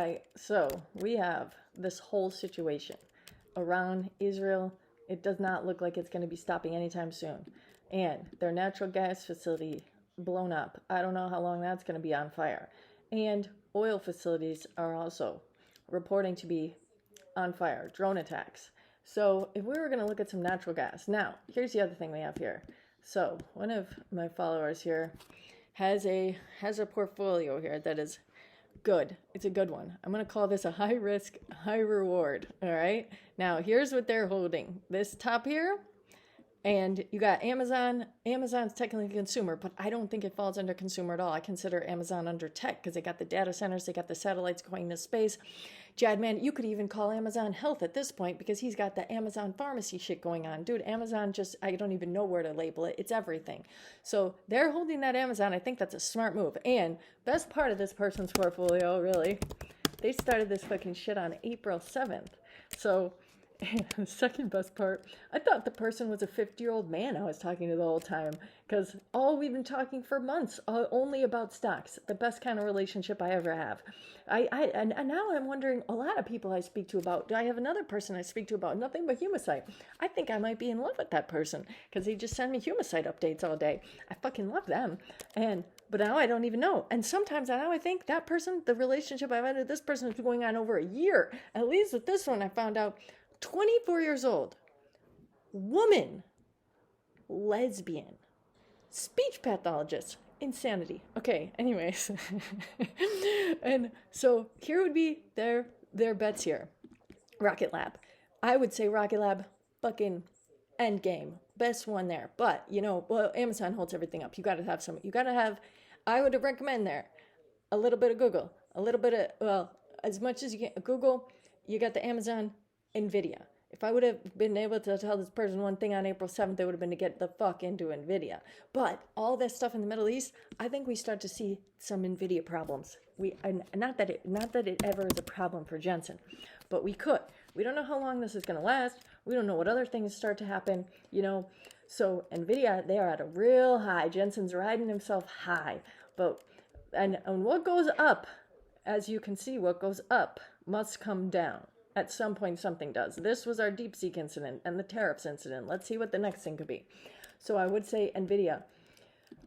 right, so we have this whole situation around Israel. It does not look like it's going to be stopping anytime soon. And their natural gas facility blown up. I don't know how long that's going to be on fire. And oil facilities are also reporting to be on fire, drone attacks. So if we were going to look at some natural gas. Now, here's the other thing we have here. So one of my followers here has a portfolio here that is good. It's a good one. I'm going to call this a high risk, high reward. All right. Now, here's what they're holding. This top here, and you got Amazon. Amazon's technically consumer, but I don't think it falls under consumer at all. I consider Amazon under tech because they got the data centers, they got the satellites going into space. Jad, man, you could even call Amazon health at this point because he's got the Amazon pharmacy shit going on. Dude, Amazon just, I don't even know where to label it. It's everything. So they're holding that Amazon. I think that's a smart move. And best part of this person's portfolio, really, they started this fucking shit on April 7th. So the second best part, I thought the person was a 50-year-old man I was talking to the whole time because we've been talking for months only about stocks, the best kind of relationship I ever have. And now I'm wondering, a lot of people I speak to about, do I have another person I speak to about nothing but Humasite? I think I might be in love with that person because they just send me Humasite updates all day. I fucking love them. But now I don't even know. And sometimes now I think that person, the relationship I've had with this person is going on over a year. At least with this one, I found out 24 years old, woman, lesbian, speech pathologist, insanity. Okay, anyways. And so here would be their bets here. Rocket Lab. I would say Rocket Lab, fucking end game. Best one there. But, well, Amazon holds everything up. You got to have, I would recommend there a little bit of Google, a little bit of, well, as much as you can. Google, you got the Amazon, NVIDIA. If I would have been able to tell this person one thing on April 7th, it would have been to get the fuck into NVIDIA. But all this stuff in the Middle East, I think we start to see some NVIDIA problems. Not that it ever is a problem for Jensen, but we could. We don't know how long this is going to last. We don't know what other things start to happen, So NVIDIA, they are at a real high. Jensen's riding himself high. And what goes up, as you can see, what goes up must come down. At some point, something does. This was our DeepSeek incident and the tariffs incident. Let's see what the next thing could be. So I would say NVIDIA.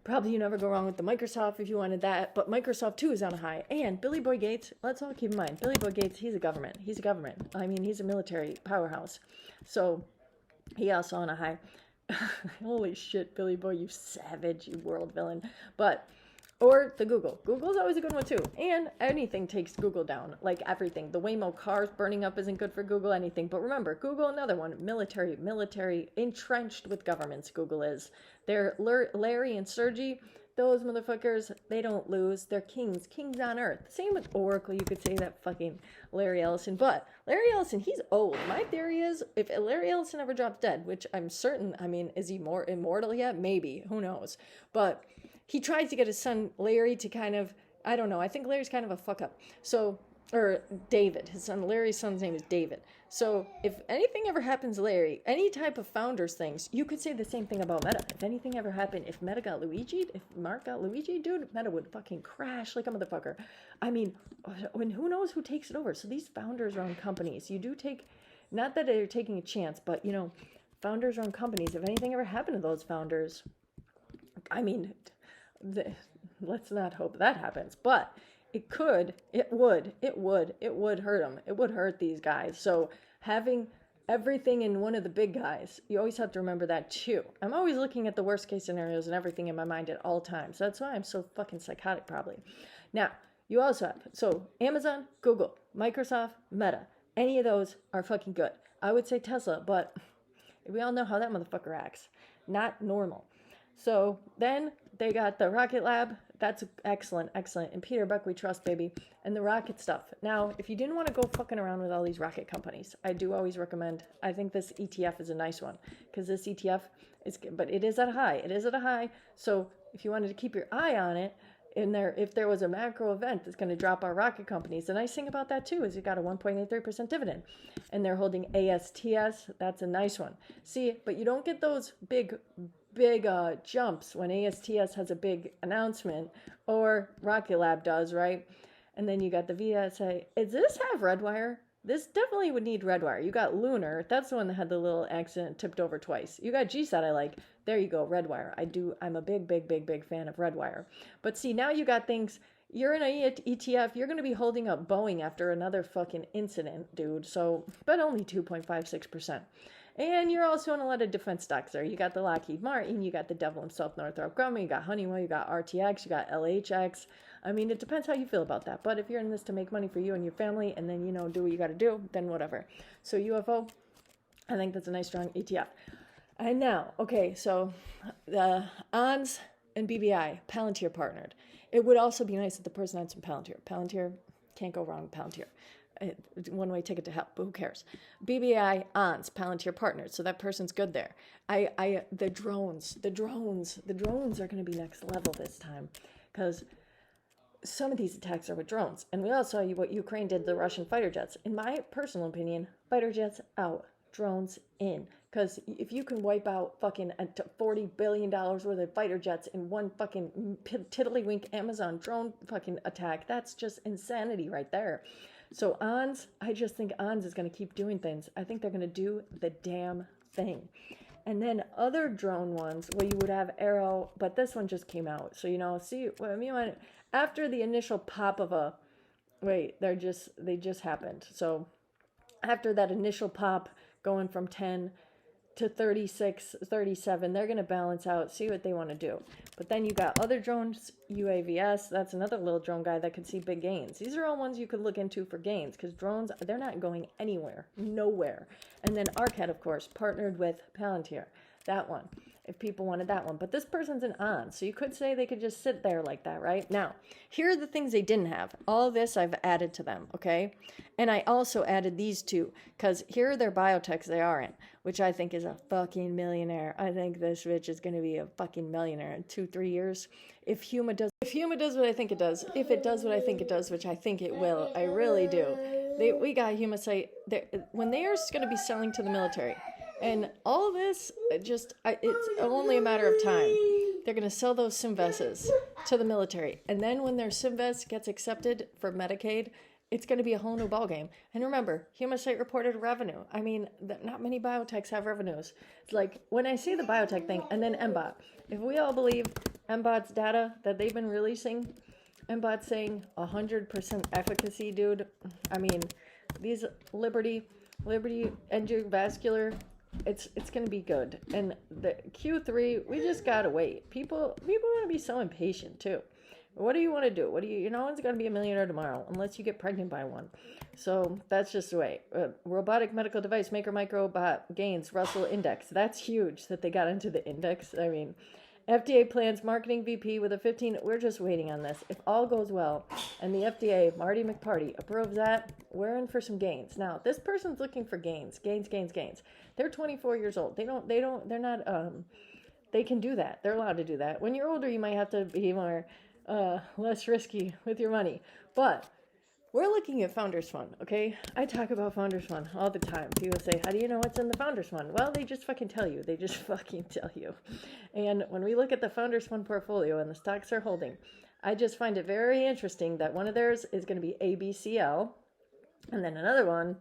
Probably you never go wrong with the Microsoft if you wanted that. But Microsoft, too, is on a high. And Billy Boy Gates, let's all keep in mind, Billy Boy Gates, he's a government. I mean, he's a military powerhouse. So he also on a high. Holy shit, Billy Boy, you savage, you world villain. Or the Google. Google's always a good one too. And anything takes Google down. Like everything. The Waymo cars burning up isn't good for Google, anything. But remember, Google, another one. Military, entrenched with governments, Google is. They're Larry and Sergey. Those motherfuckers, they don't lose. They're kings on earth. Same with Oracle. You could say that fucking Larry Ellison. But Larry Ellison, he's old. My theory is, if Larry Ellison ever drops dead, which I'm certain, is he more immortal yet? Maybe. Who knows? But he tries to get his son Larry to kind of, I don't know, I think Larry's kind of a fuck up. Or David, Larry's son's name is David. So if anything ever happens to Larry, any type of founders things, you could say the same thing about Meta. If anything ever happened, if Meta got Luigi, if Mark got Luigi, dude, Meta would fucking crash like a motherfucker. Who knows who takes it over? So these founders run companies. You do take, not that they're taking a chance, but founders run companies. If anything ever happened to those founders, let's not hope that happens, but it would hurt them. It would hurt these guys. So having everything in one of the big guys, you always have to remember that too. I'm always looking at the worst case scenarios and everything in my mind at all times. That's why I'm so fucking psychotic probably. Now, you also have, Amazon, Google, Microsoft, Meta, any of those are fucking good. I would say Tesla, but we all know how that motherfucker acts. Not normal. So then they got the Rocket Lab. That's excellent. And Peter Buck, we trust, baby. And the rocket stuff. Now, if you didn't want to go fucking around with all these rocket companies, I do always recommend, I think this ETF is a nice one. Because this ETF but it is at a high. So if you wanted to keep your eye on it, if there was a macro event that's going to drop our rocket companies, the nice thing about that too is you got a 1.83% dividend. And they're holding ASTS. That's a nice one. See, but you don't get those big jumps when ASTS has a big announcement or Rocket Lab does, right? And then you got the VSA. Does this have red wire? This definitely would need red wire. You got Lunar. That's the one that had the little accident, tipped over twice. You got GSAT I like. There you go, red wire. I'm a big fan of red wire. But see, now you got things. You're in a ETF. You're going to be holding up Boeing after another fucking incident, dude. So, but only 2.56%. And you're also in a lot of defense stocks there. You got the Lockheed Martin, you got the devil himself, Northrop Grumman, you got Honeywell, you got RTX, you got LHX. I mean, it depends how you feel about that. But if you're in this to make money for you and your family and then, do what you got to do, then whatever. So UFO, I think that's a nice, strong ETF. And now, okay, so the ONS and BBI, Palantir partnered. It would also be nice if the person had some Palantir. Palantir, can't go wrong with Palantir. One-way ticket to hell, but who cares? BBI, ONS, Palantir partnered, so that person's good there. The drones are going to be next level this time, because some of these attacks are with drones. And we all saw what Ukraine did to the Russian fighter jets. In my personal opinion, fighter jets out, drones in. Because if you can wipe out fucking $40 billion worth of fighter jets in one fucking tiddlywink Amazon drone fucking attack, that's just insanity right there. So ONS, I just think ONS is going to keep doing things. I think they're going to do the damn thing. And then other drone ones, well, you would have Arrow, but this one just came out. So, after the initial pop of they just happened. So after that initial pop going from 10 to 36, 37, they're going to balance out, see what they want to do. But then you got other drones, UAVs, that's another little drone guy that could see big gains. These are all ones you could look into for gains, because drones, they're not going anywhere, nowhere. And then ARCAT, of course, partnered with Palantir, that one, if people wanted that one. But this person's an ON, so you could say they could just sit there like that, right? Now, here are the things they didn't have. All this I've added to them, okay? And I also added these two, because here are their biotechs they are in, which I think is a fucking millionaire. I think this bitch is going to be a fucking millionaire in 2-3 years. If HUMA does what I think it does, if it does what I think it does, which I think it will, I really do. We got HUMA say, when they are going to be selling to the military, and all this, it's only a matter of time. They're going to sell those SimVests to the military. And then when their SimVest gets accepted for Medicaid, it's going to be a whole new ballgame. And remember, Humasite reported revenue. I mean, not many biotechs have revenues. It's like, when I see the biotech thing, and then MBOT. If we all believe MBOT's data that they've been releasing, MBOT's saying 100% efficacy, dude. I mean, these Liberty endovascular, it's going to be good. And the Q3, we just got to wait. People want to be so impatient, too. What do you want to do? No one's going to be a millionaire tomorrow unless you get pregnant by one. So that's just the way. Robotic medical device maker microbot gains Russell Index. That's huge that they got into the index. I mean, FDA plans marketing VP with a 15. We're just waiting on this. If all goes well and the FDA, Marty McParty, approves that, we're in for some gains. Now, this person's looking for gains. They're 24 years old. They can do that. They're allowed to do that. When you're older, you might have to be more less risky with your money. But we're looking at Founders Fund, okay? I talk about Founders Fund all the time. People say, how do you know what's in the Founders Fund? Well, they just fucking tell you. And when we look at the Founders Fund portfolio and the stocks they're holding, I just find it very interesting that one of theirs is going to be ABCL, and then another one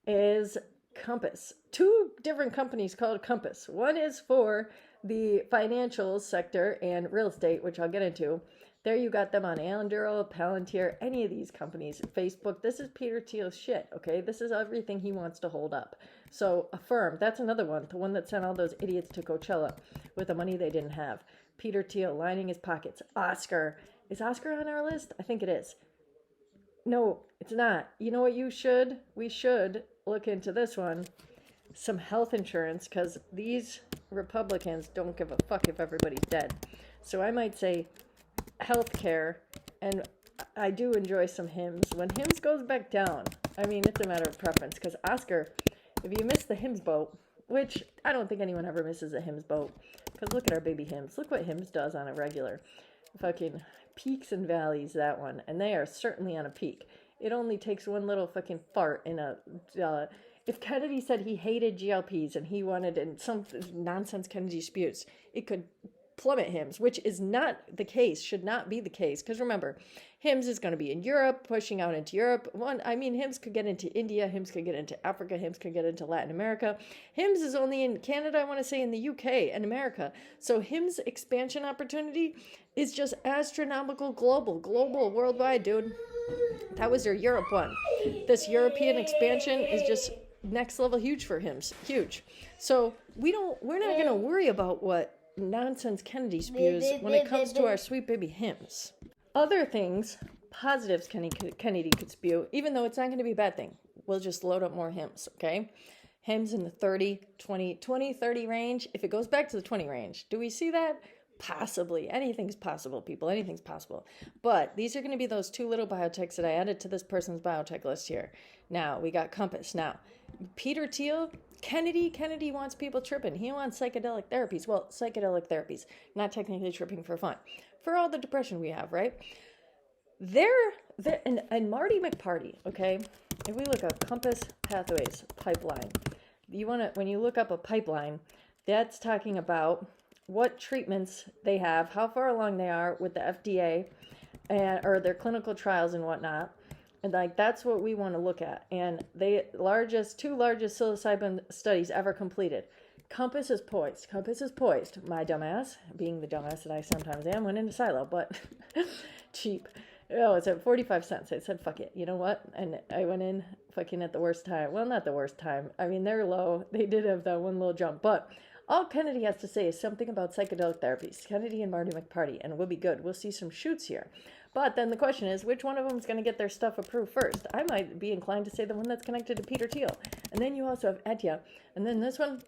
is Compass. Two different companies called Compass. One is for the financial sector and real estate, which I'll get into. There you got them on Alanduro, Palantir, any of these companies, Facebook. This is Peter Thiel's shit, okay? This is everything he wants to hold up. So Affirm, that's another one, the one that sent all those idiots to Coachella with the money they didn't have. Peter Thiel lining his pockets. Oscar. Is Oscar on our list? I think it is. No, it's not. You know what we should look into this one. Some health insurance, because these Republicans don't give a fuck if everybody's dead. So I might say healthcare, and I do enjoy some HIMSS. When HIMSS goes back down, I mean, it's a matter of preference, because Oscar, if you miss the HIMSS boat, which I don't think anyone ever misses a HIMSS boat, because look at our baby HIMSS. Look what HIMSS does on a regular. Fucking peaks and valleys, that one. And they are certainly on a peak. It only takes one little fucking fart in a... if Kennedy said he hated GLPs and he wanted in some nonsense Kennedy spewed, it could plummet HIMSS, which is not the case, should not be the case. Because remember, HIMSS is going to be in Europe, pushing out into Europe. HIMSS could get into India, HIMSS could get into Africa, HIMSS could get into Latin America. HIMSS is only in Canada, I want to say in the UK and America. So HIMSS expansion opportunity is just astronomical, global, worldwide, dude. That was their Europe one. This European expansion is just next level huge for HIMSS, huge. So we're not going to worry about what nonsense Kennedy spews when it comes to our sweet baby HIMSS. Other things, positives Kennedy could spew, even though it's not going to be a bad thing. We'll just load up more HIMSS, okay? HIMSS in the 20, 30 range. If it goes back to the 20 range, do we see that? Possibly. Anything's possible, people. Anything's possible. But these are going to be those 2 little biotechs that I added to this person's biotech list here. Now, we got Compass. Now, Peter Thiel, Kennedy wants people tripping. He wants psychedelic therapies. Well, psychedelic therapies, not technically tripping for fun. For all the depression we have, right? And Marty McParty, okay? If we look up Compass Pathways Pipeline, when you look up a pipeline, that's talking about what treatments they have, how far along they are with the FDA, or their clinical trials and whatnot. And that's what we want to look at. And the two largest psilocybin studies ever completed. Compass is poised. My dumbass, being the dumbass that I sometimes am, went into Silo, but cheap. Oh, it's at 45 cents. I said, fuck it. You know what? And I went in fucking at the worst time. Well, not the worst time. I mean, they're low. They did have that one little jump. But all Kennedy has to say is something about psychedelic therapies. Kennedy and Marty McParty. And we'll be good. We'll see some shoots here. But then the question is, which one of them is going to get their stuff approved first? I might be inclined to say the one that's connected to Peter Thiel. And then you also have Etya. And then this one,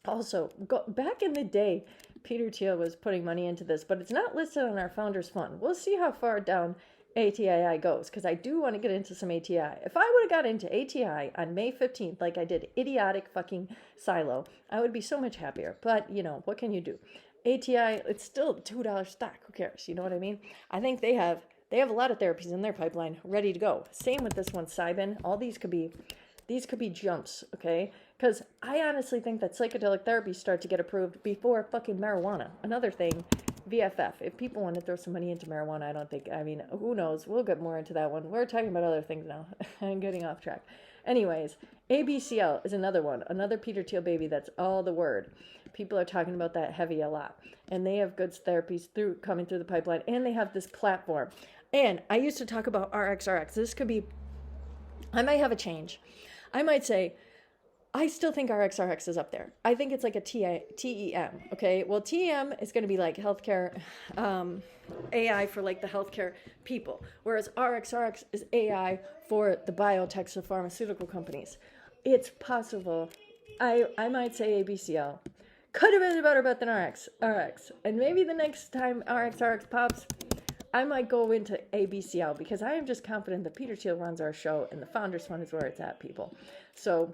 also, back in the day, Peter Thiel was putting money into this, but it's not listed on our Founders Fund. We'll see how far down ATI goes, because I do want to get into some ATI. If I would have got into ATI on May 15th, like I did idiotic fucking Silo, I would be so much happier. But, what can you do? ATI, it's still $2 stock. Who cares? You know what I mean? I think they have a lot of therapies in their pipeline ready to go. Same with this one, Cybin. All these could be jumps, okay? Because I honestly think that psychedelic therapies start to get approved before fucking marijuana. Another thing, VFF. If people want to throw some money into marijuana, who knows? We'll get more into that one. We're talking about other things now. I'm getting off track. Anyways, ABCL is another one. Another Peter Thiel baby that's all the word. People are talking about that heavy a lot. And they have good therapies coming through the pipeline. And they have this platform. And I used to talk about RXRX. This could be, I might have a change. I might say, I still think RXRX is up there. I think it's like a TEM, okay? Well, TEM is going to be like healthcare, AI for like the healthcare people, whereas RXRX is AI for the biotechs of pharmaceutical companies. It's possible. I might say ABCL. Could have been a better bet than RX. And maybe the next time RXRX pops, I might go into ABCL, because I am just confident that Peter Thiel runs our show and the Founders Fund is where it's at, people. So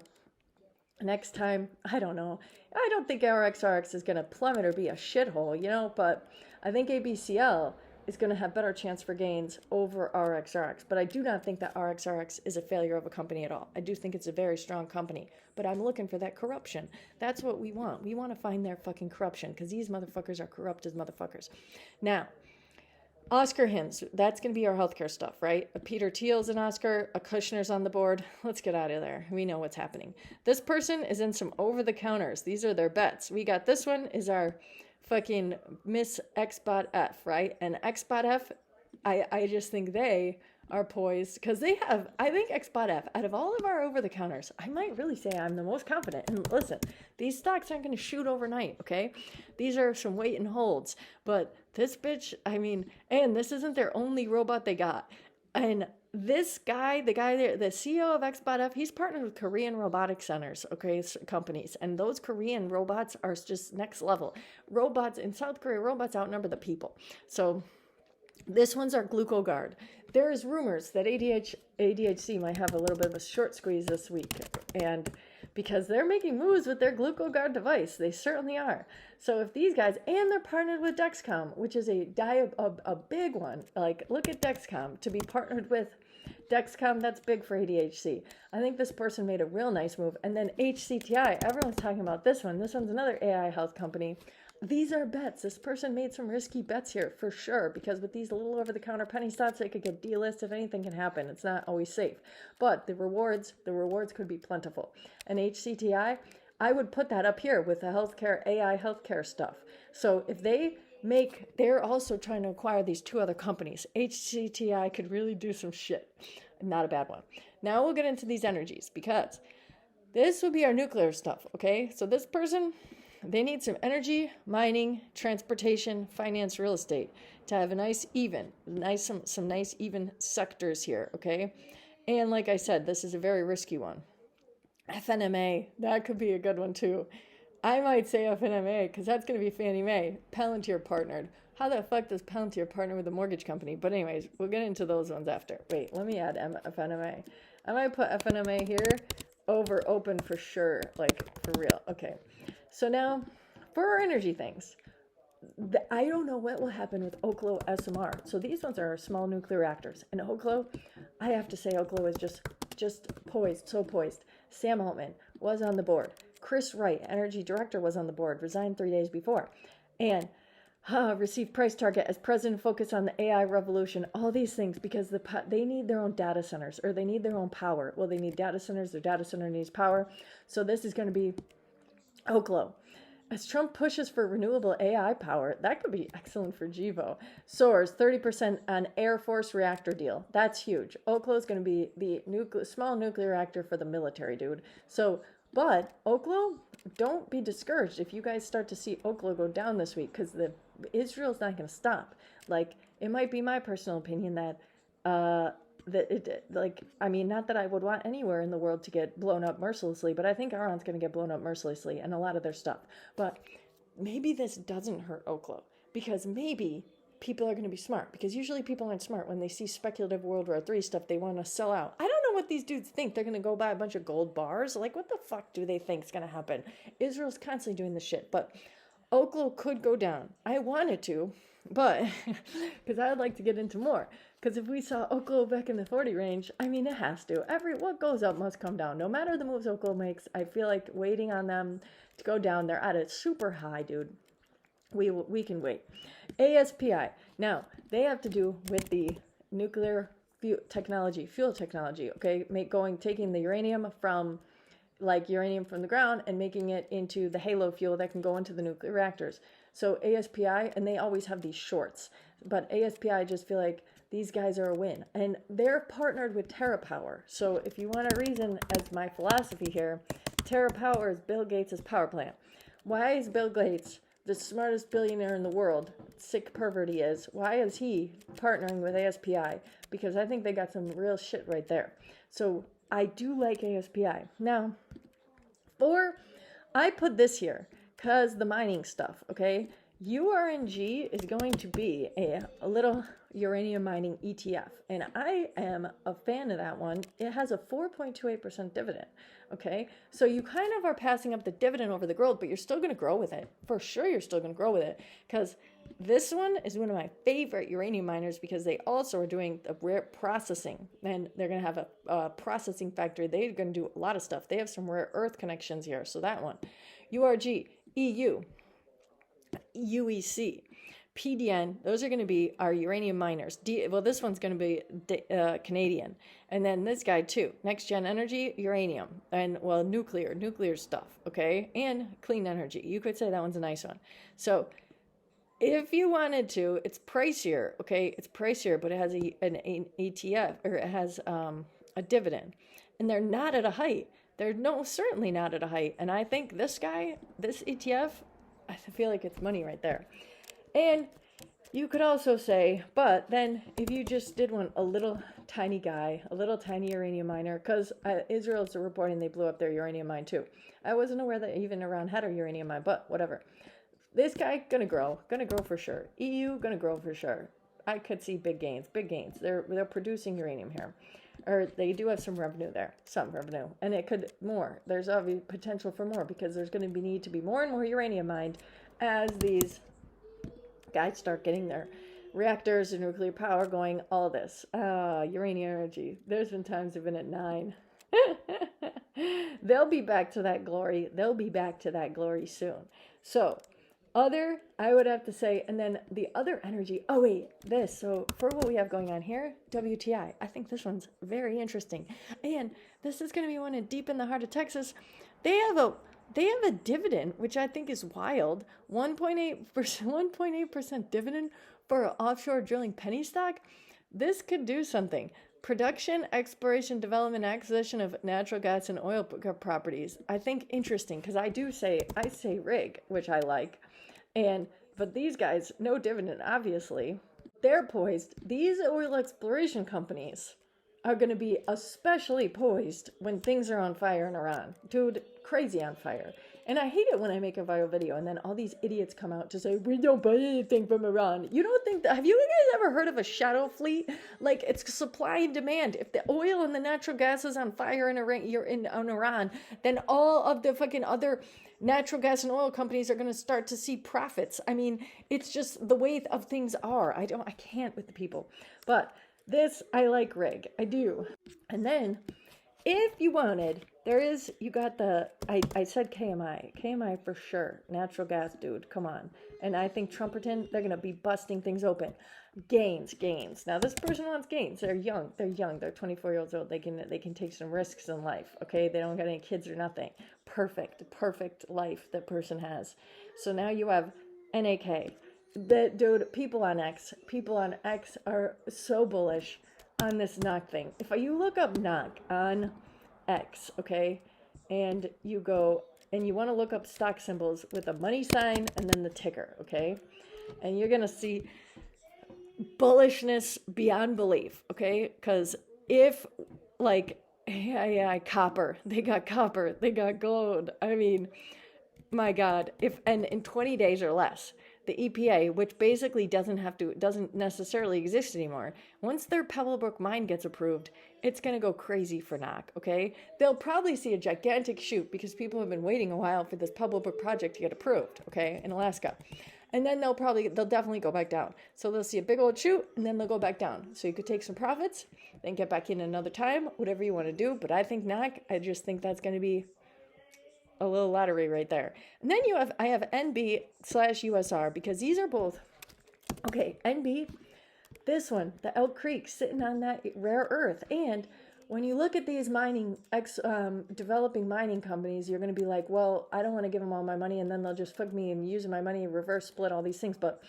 next time, I don't know. I don't think RXRX is going to plummet or be a shithole, but I think ABCL is going to have better chance for gains over RXRX. But I do not think that RXRX is a failure of a company at all. I do think it's a very strong company. But I'm looking for that corruption. That's what we want. We want to find their fucking corruption, because these motherfuckers are corrupt as motherfuckers. Now, Oscar HIMSS, that's going to be our healthcare stuff, right? A Peter Thiel's an Oscar, a Kushner's on the board. Let's get out of there. We know what's happening. This person is in some over-the-counters. These are their bets. We got this one is our fucking Miss XBot F, right? And XBot F, I just think they are poised, because they have, I think XBot F, out of all of our over-the-counters, I might really say I'm the most confident. And listen, these stocks aren't going to shoot overnight, okay? These are some wait and holds. But this bitch, and this isn't their only robot they got. And this guy, the CEO of XBot F, he's partnered with Korean robotic centers, okay, companies. And those Korean robots are just next level. Robots in South Korea, robots outnumber the people. So this one's our GlucoGuard. There's rumors that ADHC might have a little bit of a short squeeze this week, and because they're making moves with their GlucoGuard device, they certainly are. So if these guys, and they're partnered with Dexcom, which is a big one. Like, look at Dexcom, to be partnered with Dexcom, that's big for ADHC. I think this person made a real nice move. And then HCTI, everyone's talking about this one. This one's another AI health company. these are bets. This person made some risky bets here for sure, because with these little over-the-counter penny stocks, they could get delisted. Anything can happen. It's not always safe. But the rewards could be plentiful. And HCTI, I would put that up here with the healthcare, AI healthcare stuff. So if they're also trying to acquire these two other companies. HCTI could really do some shit. Not a bad one. Now we'll get into these energies, because this would be our nuclear stuff, okay? So this person, they need some energy, mining, transportation, finance, real estate to have a some nice even sectors here, okay? And like I said, this is a very risky one. FNMA, that could be a good one too. I might say FNMA because that's going to be Fannie Mae. Palantir partnered. How the fuck does Palantir partner with a mortgage company? But anyways, we'll get into those ones after. Wait, let me add FNMA. I might put FNMA here over open for sure, like for real. Okay, so now for our energy things. I don't know what will happen with Oklo SMR. So these ones are small nuclear reactors. And Oklo, I have to say Oklo is just poised, so poised. Sam Altman was on the board. Chris Wright, energy director, was on the board, resigned 3 days before. And received price target as president, focus on the AI revolution, all these things, because they need their own data centers, or they need their own power. Well, they need data centers, their data center needs power. So this is going to be Oklo. As Trump pushes for renewable AI power, that could be excellent for GEVO. Soars 30% on Air Force reactor deal. That's huge. Oklo is going to be the small nuclear reactor for the military, dude. So, but Oklo, don't be discouraged if you guys start to see Oklo go down this week, because Israel's not going to stop. Like, it might be my personal opinion that not that I would want anywhere in the world to get blown up mercilessly, but I think Iran's going to get blown up mercilessly, and a lot of their stuff. But maybe this doesn't hurt Oklo, because maybe people are going to be smart, because usually people aren't smart. When they see speculative World War III stuff, they want to sell out. I don't know what these dudes think. They're going to go buy a bunch of gold bars. Like, what the fuck do they think is going to happen? Israel's constantly doing this shit, but Oklo could go down. I wanted to, but because I would like to get into more. Because if we saw Oklo back in the 40 range, I mean, it has to. What goes up must come down. No matter the moves Oklo makes, I feel like waiting on them to go down. They're at a super high, dude. We can wait. ASPI. Now, they have to do with the nuclear fuel technology, okay? Taking the uranium from the ground and making it into the halo fuel that can go into the nuclear reactors. So ASPI, and they always have these shorts, but ASPI, I just feel like these guys are a win. And they're partnered with TerraPower. So if you want a reason, as my philosophy here, TerraPower is Bill Gates' power plant. Why is Bill Gates, the smartest billionaire in the world, sick pervert he is, why is he partnering with ASPI? Because I think they got some real shit right there. So I do like ASPI. Now, I put this here because the mining stuff, okay? URNG is going to be a little uranium mining ETF, and I am a fan of that one. It has a 4.28% dividend, okay? So you kind of are passing up the dividend over the growth, but you're still going to grow with it. For sure, you're still going to grow with it, because this one is one of my favorite uranium miners, because they also are doing the rare processing, and they're going to have a processing factory. They're going to do a lot of stuff. They have some rare earth connections here, so that one. URG, EU, UEC, PDN, those are going to be our uranium miners. This one's going to be Canadian. And then this guy too, Next Gen Energy, uranium, and nuclear stuff, okay? And clean energy. You could say that one's a nice one. So if you wanted to, it's pricier, okay? It's pricier, but it has an ETF, or it has a dividend. And they're not at a height. Certainly not at a height. And I think this ETF, I feel like it's money right there. And you could also say, but then if you just did want a little tiny uranium miner, because Israel's reporting they blew up their uranium mine too. I wasn't aware that even Iran had a uranium mine, but whatever. This guy, gonna grow for sure. EU, gonna grow for sure. I could see big gains. They're producing uranium here. Or they do have some revenue there, and it could more. There's obviously potential for more, because there's going to need to be more and more uranium mined as these guys start getting their reactors and nuclear power going. All this uranium energy. There's been times they've been at 9. They'll be back to that glory. Soon. So I would have to say, and then the other energy, oh wait, this, so for what we have going on here, WTI, I think this one's very interesting. And this is going to be one deep in the heart of Texas. They have a dividend, which I think is wild, 1.8% dividend for offshore drilling penny stock. This could do something. Production, exploration, development, acquisition of natural gas and oil properties. I think interesting, because I say rig, which I like. But these guys, no dividend, obviously. They're poised. These oil exploration companies are going to be especially poised when things are on fire in Iran. Dude, crazy on fire. And I hate it when I make a viral video and then all these idiots come out to say, we don't buy anything from Iran. You don't think that, have you guys ever heard of a shadow fleet? Like, it's supply and demand. If the oil and the natural gas is on fire in Iran, then all of the fucking other natural gas and oil companies are going to start to see profits. I mean, it's just the way of things are. I can't with the people. But this, I like rig. I do. And then, if you wanted, you got I said KMI for sure. Natural gas, dude, come on. And I think Trumperton, they're going to be busting things open. Gains. Now, this person wants gains. They're young. They're 24 years old. They can take some risks in life, okay? They don't got any kids or nothing. Perfect life that person has. So now you have NAK. Dude, people on X are so bullish on this NOC thing. If you look up NOC on X, okay, and you go and you want to look up stock symbols with a money sign and then the ticker, okay, and you're gonna see bullishness beyond belief, okay, because if copper, they got gold. I mean, my God, and in 20 days or less, the EPA, which basically doesn't necessarily exist anymore, once their Pebblebrook mine gets approved, it's going to go crazy for NOC, okay? They'll probably see a gigantic shoot because people have been waiting a while for this Pebblebrook project to get approved, okay, in Alaska. And then they'll definitely go back down. So they'll see a big old shoot, and then they'll go back down. So you could take some profits, then get back in another time, whatever you want to do. But I think NOC, I just think that's going to be a little lottery right there. And then I have NB/USR, because these are both, okay, NB, this one, the Elk Creek, sitting on that rare earth. And when you look at these developing mining companies, you're going to be like, well, I don't want to give them all my money, and then they'll just fuck me and use my money and reverse split all these things. But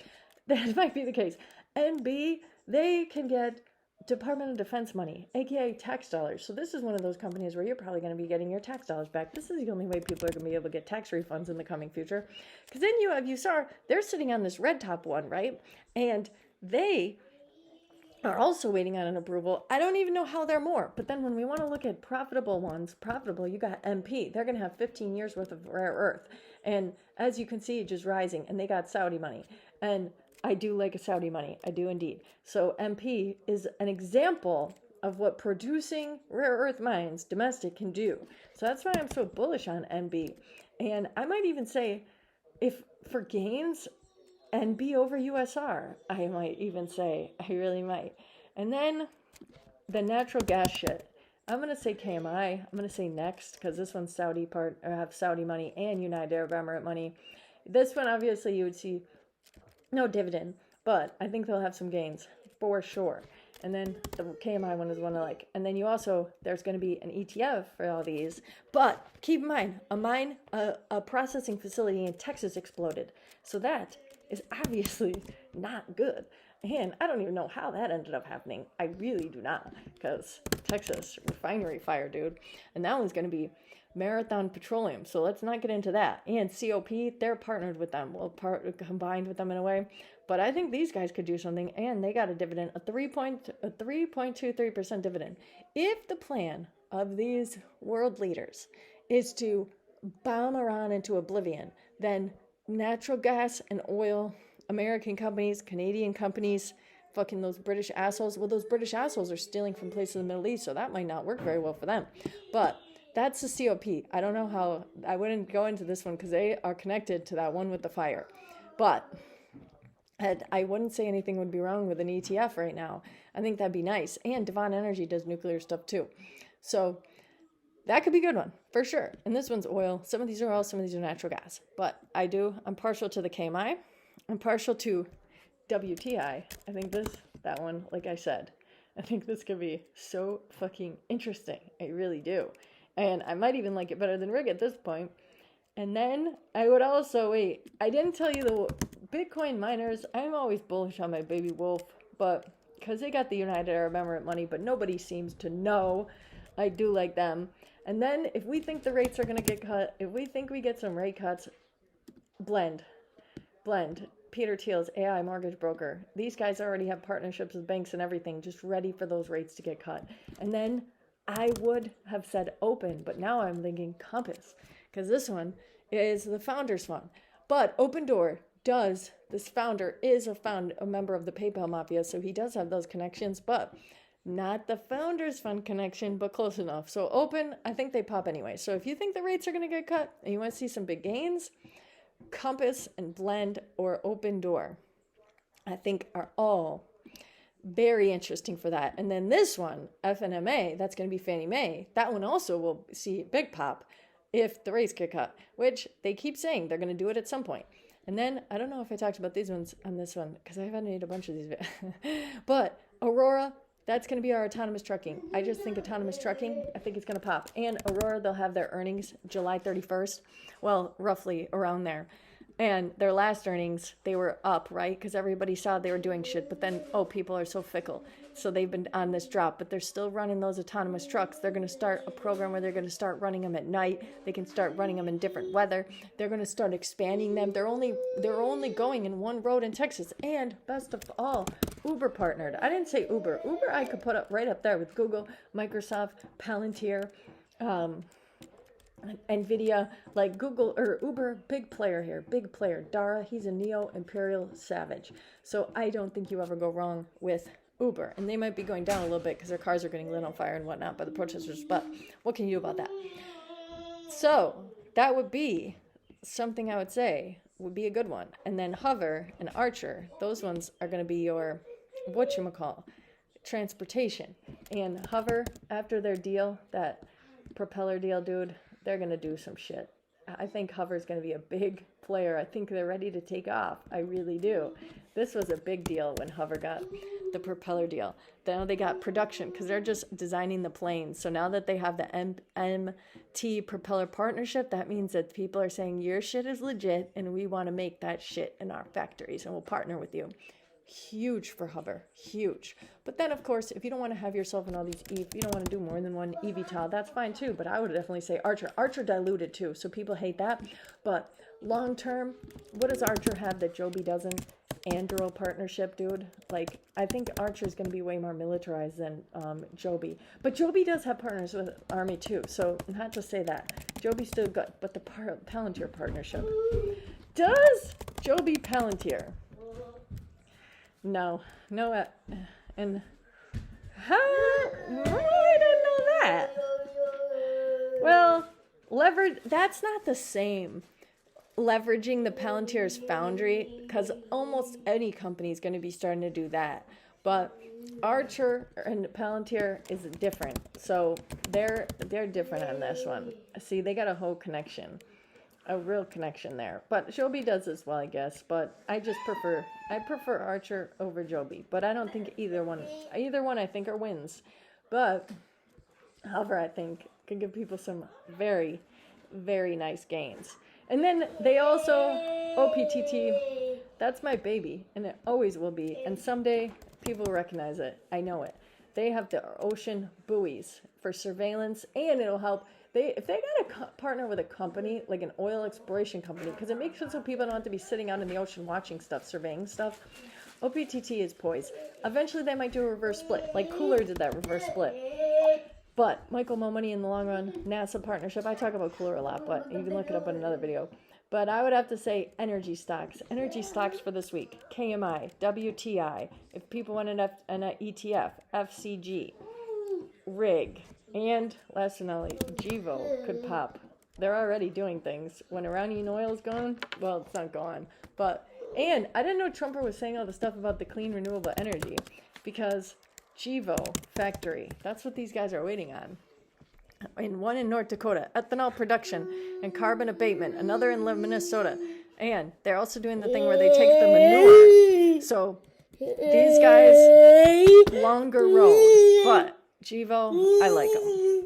that might be the case. NB, they can get Department of Defense money, aka tax dollars. So this is one of those companies where you're probably going to be getting your tax dollars back. This is the only way people are going to be able to get tax refunds in the coming future. Because then you have USAR, they're sitting on this red top one, right? And they are also waiting on an approval. I don't even know how they're more. But then when we want to look at profitable ones, you got MP. They're going to have 15 years worth of rare earth. And as you can see, just rising. And they got Saudi money. And I do like a Saudi money. I do indeed. So MP is an example of what producing rare earth mines domestic can do. So that's why I'm so bullish on NB. And I might even say, if for gains, NB over USR, I might even say, I really might. And then the natural gas shit. I'm going to say KMI. I'm going to say next, because this one's have Saudi money and United Arab Emirates money. This one, obviously, you would see no dividend, but I think they'll have some gains for sure. And then the KMI one is one I like. And then there's going to be an ETF for all these. But keep in mind, a processing facility in Texas exploded. So that is obviously not good. And I don't even know how that ended up happening. I really do not, because Texas refinery fire, dude. And that one's going to be Marathon Petroleum. So let's not get into that. And COP, they're partnered with them. Well, combined with them in a way. But I think these guys could do something, and they got a dividend, a 3.23% dividend. If the plan of these world leaders is to bomb Iran into oblivion, then natural gas and oil, American companies, Canadian companies, fucking those British assholes. Well, those British assholes are stealing from places in the Middle East, so that might not work very well for them. But that's the COP. I don't know how, I wouldn't go into this one because they are connected to that one with the fire. But I wouldn't say anything would be wrong with an ETF right now. I think that'd be nice. And Devon Energy does nuclear stuff too. So That could be a good one, for sure. And this one's oil. Some of these are oil, some of these are natural gas. But I'm partial to the KMI. I'm partial to WTI. I think that one, like I said, I think this could be so fucking interesting. I really do. And I might even like it better than rig at this point. And then I would also, I didn't tell you the Bitcoin miners. I'm always bullish on my baby wolf, but because they got the United Arab Emirates money, but nobody seems to know. I do like them. And then if we think the rates are going to get cut, if we think we get some rate cuts, blend. Peter Thiel's AI mortgage broker. These guys already have partnerships with banks and everything, just ready for those rates to get cut. And then I would have said open, but now I'm thinking Compass, because this one is the founder's fund. But Open Door this founder is a member of the PayPal mafia, so he does have those connections, but not the founder's fund connection, but close enough. So open, I think they pop anyway. So if you think the rates are going to get cut and you want to see some big gains, Compass and Blend or Open Door, I think are all very interesting for that. And then this one, FNMA, that's going to be Fannie Mae. That one also will see big pop if the rates get cut, which they keep saying they're going to do it at some point. And then, I don't know if I talked about these ones on this one, because I haven't made a bunch of these. But Aurora, that's going to be our autonomous trucking. I just think autonomous trucking, I think it's going to pop. And Aurora, they'll have their earnings July 31st. Well, roughly around there. And their last earnings, they were up, right? Because everybody saw they were doing shit. But then, people are so fickle. So they've been on this drop. But they're still running those autonomous trucks. They're going to start a program where they're going to start running them at night. They can start running them in different weather. They're going to start expanding them. They're only going in one road in Texas. And best of all, Uber partnered. I didn't say Uber. Uber I could put up right up there with Google, Microsoft, Palantir, NVIDIA, like Google or Uber, big player here, big player. Dara, he's a neo-imperial savage. So I don't think you ever go wrong with Uber. And they might be going down a little bit because their cars are getting lit on fire and whatnot by the protesters. But what can you do about that? So that would be something I would say would be a good one. And then Hover and Archer, those ones are going to be your, transportation. And Hover, after their deal, that propeller deal, dude, they're going to do some shit. I think Hover is going to be a big player. I think they're ready to take off. I really do. This was a big deal when Hover got the propeller deal. Now they got production because they're just designing the planes. So now that they have the MT propeller partnership, that means that people are saying your shit is legit and we want to make that shit in our factories and we'll partner with you. Huge for Hover, huge. But then, of course, if you don't want to have yourself in all these, if you don't want to do more than one eVTOL, that's fine too. But I would definitely say Archer. Archer diluted too, so people hate that. But long term, what does Archer have that Joby doesn't? Anduril partnership, dude. Like, I think Archer is going to be way more militarized than Joby. But Joby does have partners with Army too, so not to say that. Joby's still good, but the Palantir partnership. Does Joby Palantir? No, and how? I don't know that. Well, that's not the same. Leveraging the Palantir's foundry, because almost any company is going to be starting to do that. But Archer and Palantir is different, so they're different on this one. See, they got a whole connection. A real connection there. But Joby does as well, I guess. But I prefer Archer over Joby. But I don't think either one I think are wins. But However, I think can give people some very, very nice gains. And then they also, OPTT, that's my baby, and it always will be. And someday people will recognize it. I know it. They have the ocean buoys for surveillance, and it'll help. If they got to partner with a company, like an oil exploration company, because it makes it so people don't have to be sitting out in the ocean watching stuff, surveying stuff. OPTT is poised. Eventually they might do a reverse split, like Cooler did that reverse split. But Michael Mo Money in the long run, NASA partnership, I talk about Cooler a lot, but you can look it up in another video. But I would have to say energy stocks. Energy stocks for this week. KMI, WTI. If people want an ETF, FCG, RIG, and last but not least, GEVO could pop. They're already doing things. When Iranian oil is gone, well, it's not gone. And I didn't know Trumper was saying all the stuff about the clean renewable energy, because GEVO factory, that's what these guys are waiting on. and one in North Dakota, ethanol production and carbon abatement, another in Minnesota. And they're also doing the thing where they take the manure. So these guys, longer road, but GEVO, I like them.